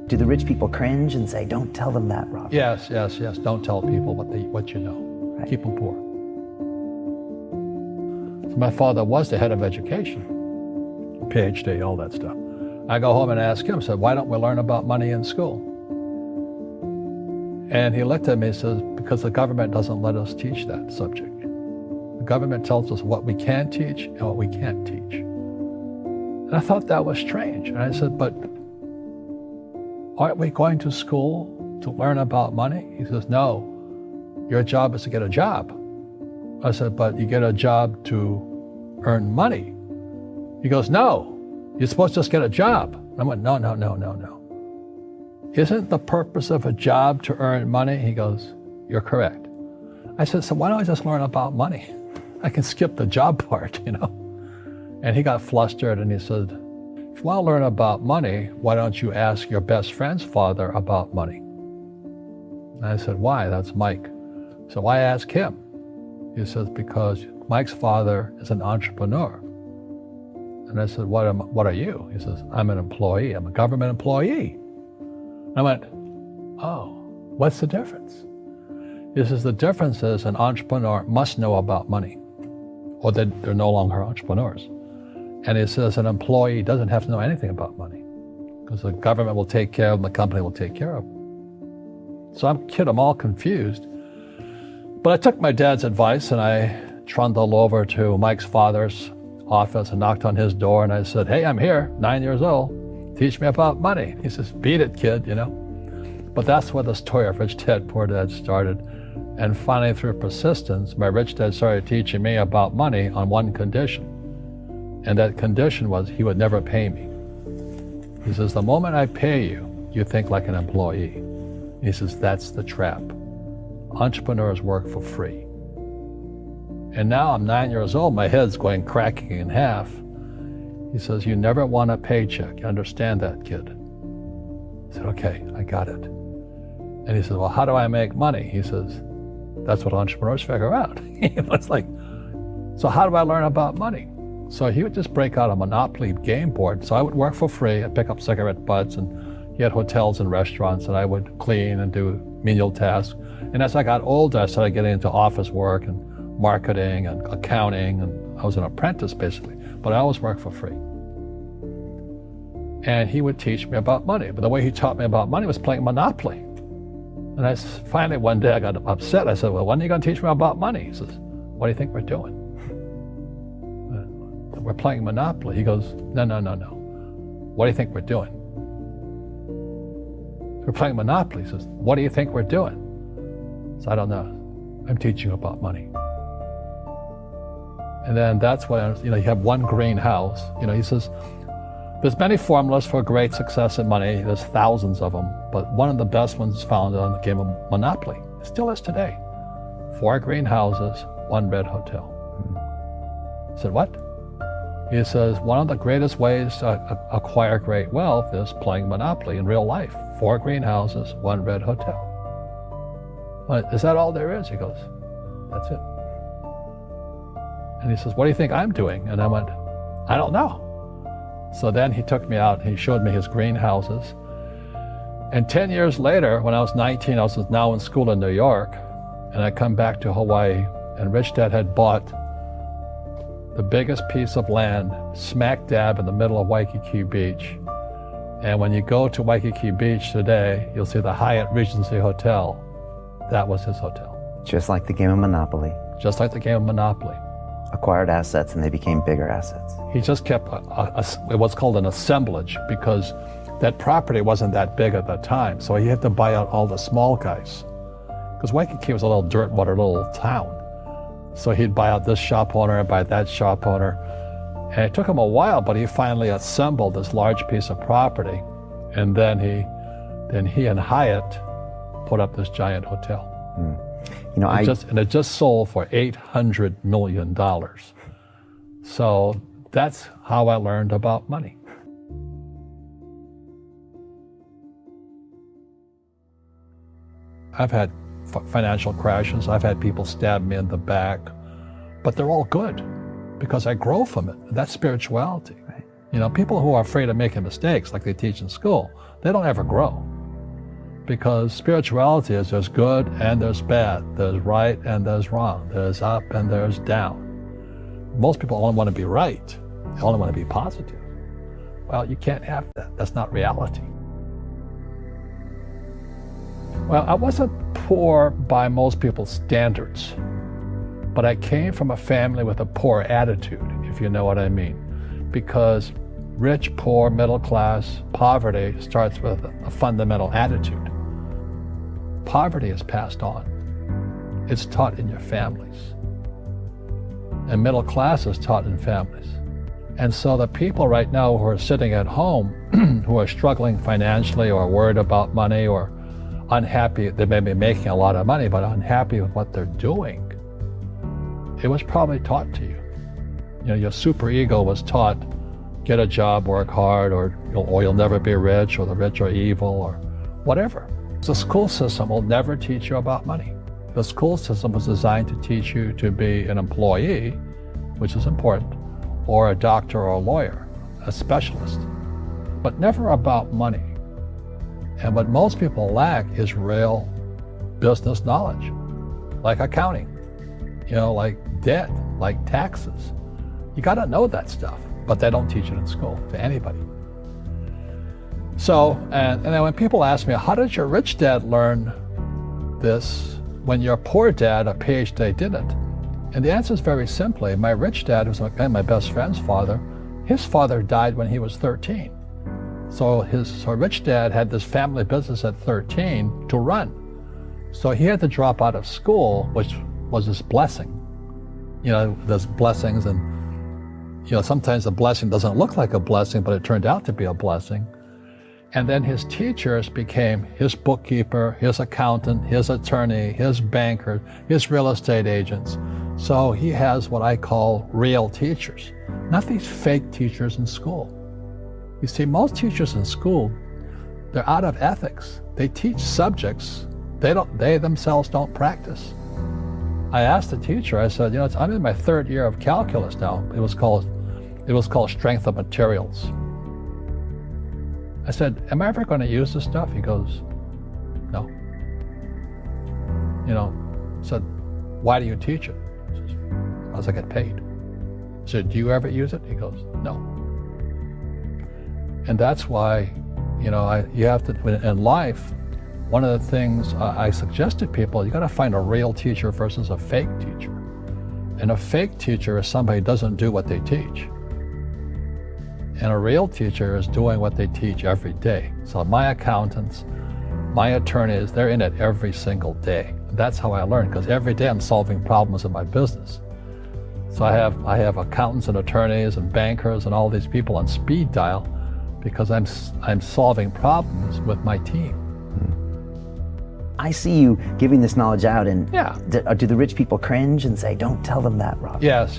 Do the rich people cringe and say, don't tell them that, Rob? Yes. Don't tell people what you know. Right. Keep them poor. So my father was the head of education, PhD, all that stuff. I go home and ask him, said, why don't we learn about money in school? And he looked at me and says, because the government doesn't let us teach that subject. The government tells us what we can teach and what we can't teach. And I thought that was strange. And I said, but aren't we going to school to learn about money? He says, no, your job is to get a job. I said, but you get a job to earn money. He goes, no, you're supposed to just get a job. I went, no. Isn't the purpose of a job to earn money? He goes, you're correct. I said, so why don't I just learn about money? I can skip the job part, you know? And he got flustered and he said, if you want to learn about money, why don't you ask your best friend's father about money? And I said, why? That's Mike. So I asked him. He says, because Mike's father is an entrepreneur. And I said, what are you? He says, I'm an employee. I'm a government employee. I went, oh, what's the difference? He says, the difference is an entrepreneur must know about money, or they're no longer entrepreneurs. And he says an employee doesn't have to know anything about money, because the government will take care of them, the company will take care of them. So I'm all confused. But I took my dad's advice and I trundled over to Mike's father's office and knocked on his door and I said, hey, I'm here, 9 years old. Teach me about money. He says, beat it, kid, you know. But that's where the story of Rich Dad, Poor Dad started. And finally, through persistence, my rich dad started teaching me about money on one condition. And that condition was he would never pay me. He says, the moment I pay you, you think like an employee. He says, that's the trap. Entrepreneurs work for free. And now I'm 9 years old, my head's going cracking in half. He says, you never want a paycheck. You understand that, kid? I said, okay, I got it. And he says, well, how do I make money? He says, that's what entrepreneurs figure out. It's like, so how do I learn about money? So he would just break out a Monopoly game board. So I would work for free. I'd pick up cigarette butts, and he had hotels and restaurants, and I would clean and do menial tasks. And as I got older, I started getting into office work and marketing and accounting, and I was an apprentice basically, but I always worked for free. And he would teach me about money, but the way he taught me about money was playing Monopoly. And finally one day I got upset. I said, well, when are you going to teach me about money? He says, what do you think we're doing? We're playing Monopoly. He goes, no. What do you think we're doing? We're playing Monopoly. He says, what do you think we're doing? So I don't know. I'm teaching you about money. And then that's when, you have one greenhouse. He says, there's many formulas for great success in money. There's thousands of them, but one of the best ones found on the game of Monopoly. It still is today. 4 greenhouses, 1 red hotel. I said, what? He says, one of the greatest ways to acquire great wealth is playing Monopoly in real life. 4 greenhouses, 1 red hotel. Is that all there is? He goes, that's it. And he says, what do you think I'm doing? And I went, I don't know. So then he took me out and he showed me his greenhouses. And 10 years later, when I was 19, I was now in school in New York, and I come back to Hawaii, and Rich Dad had bought the biggest piece of land smack dab in the middle of Waikiki Beach. And when you go to Waikiki Beach today, you'll see the Hyatt Regency Hotel. That was his hotel. Just like the game of Monopoly. Just like the game of Monopoly. Acquired assets and they became bigger assets. He just kept what's called an assemblage, because that property wasn't that big at that time. So he had to buy out all the small guys. Because Waikiki was a little dirt water little town. So he'd buy out this shop owner and buy that shop owner. And it took him a while, but he finally assembled this large piece of property. And then he and Hyatt put up this giant hotel. It just sold for $800 million. So that's how I learned about money. I've had financial crashes. I've had people stab me in the back, but they're all good because I grow from it. That's spirituality. Right. People who are afraid of making mistakes, like they teach in school, they don't ever grow. Because spirituality is there's good and there's bad, there's right and there's wrong, there's up and there's down. Most people only want to be right, they only want to be positive. Well, you can't have that. That's not reality. Well, I wasn't poor by most people's standards, but I came from a family with a poor attitude, if you know what I mean. Because rich, poor, middle class, poverty starts with a fundamental attitude. Poverty is passed on. It's taught in your families. And middle class is taught in families. And so the people right now who are sitting at home, who are struggling financially or worried about money or unhappy, they may be making a lot of money, but unhappy with what they're doing, it was probably taught to you. Your superego was taught, get a job, work hard, or you'll never be rich, or the rich are evil, or whatever. The school system will never teach you about money. The school system was designed to teach you to be an employee, which is important, or a doctor or a lawyer, a specialist, but never about money. And what most people lack is real business knowledge, like accounting, like debt, like taxes. You got to know that stuff, but they don't teach it in school to anybody. So, and then when people ask me, how did your rich dad learn this when your poor dad, a PhD, didn't? And the answer is very simply, my rich dad, who's my best friend's father, his father died when he was 13. So his rich dad had this family business at 13 to run. So he had to drop out of school, which was his blessing. There's blessings, and sometimes the blessing doesn't look like a blessing, but it turned out to be a blessing. And then his teachers became his bookkeeper, his accountant, his attorney, his banker, his real estate agents. So he has what I call real teachers, not these fake teachers in school. You see, most teachers in school, they're out of ethics. They teach subjects they themselves don't practice. I asked the teacher, I said, I'm in my third year of calculus now. It was called strength of materials. I said, am I ever going to use this stuff? He goes, no. I said, why do you teach it? He says, because I get paid. I said, do you ever use it? He goes, no. And that's why, you have to, in life, one of the things I suggest to people, you got to find a real teacher versus a fake teacher. And a fake teacher is somebody who doesn't do what they teach. And a real teacher is doing what they teach every day. So my accountants, my attorneys, they're in it every single day. That's how I learn, because every day I'm solving problems in my business. So I have accountants and attorneys and bankers and all these people on speed dial because I'm solving problems with my team. I see you giving this knowledge out, and yeah. Do the rich people cringe and say, don't tell them that, Rob? Yes.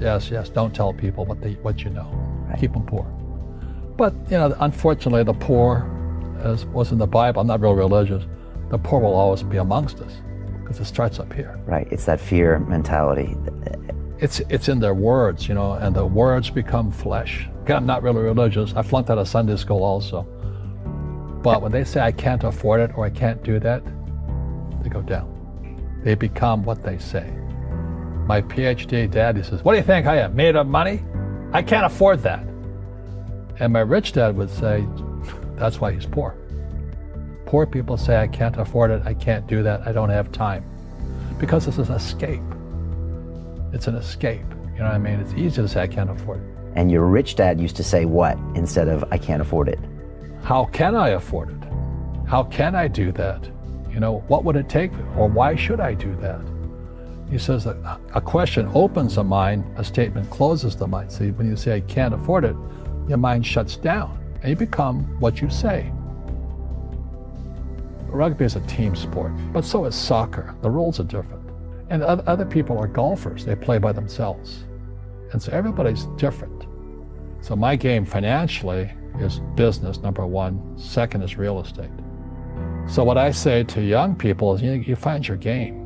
Don't tell people what you know. Right. Keep them poor. But, unfortunately, the poor, as was in the Bible, I'm not real religious, the poor will always be amongst us because it starts up here. Right, it's that fear mentality. It's in their words, and the words become flesh. Again, I'm not really religious. I flunked out of Sunday school also. But when they say I can't afford it or I can't do that, they go down. They become what they say. My PhD daddy says, what do you think I am, made of money? I can't afford that. And my rich dad would say, that's why he's poor. Poor people say, I can't afford it, I can't do that, I don't have time. Because it's an escape. It's an escape, you know what I mean? It's easy to say, I can't afford it. And your rich dad used to say what instead of, I can't afford it? How can I afford it? How can I do that? What would it take, or why should I do that? He says a question opens the mind, a statement closes the mind. See, when you say, I can't afford it, your mind shuts down, and you become what you say. Rugby is a team sport, but so is soccer. The rules are different. And other people are golfers. They play by themselves. And so everybody's different. So my game financially is business, number one. Second is real estate. So what I say to young people is, you find your game.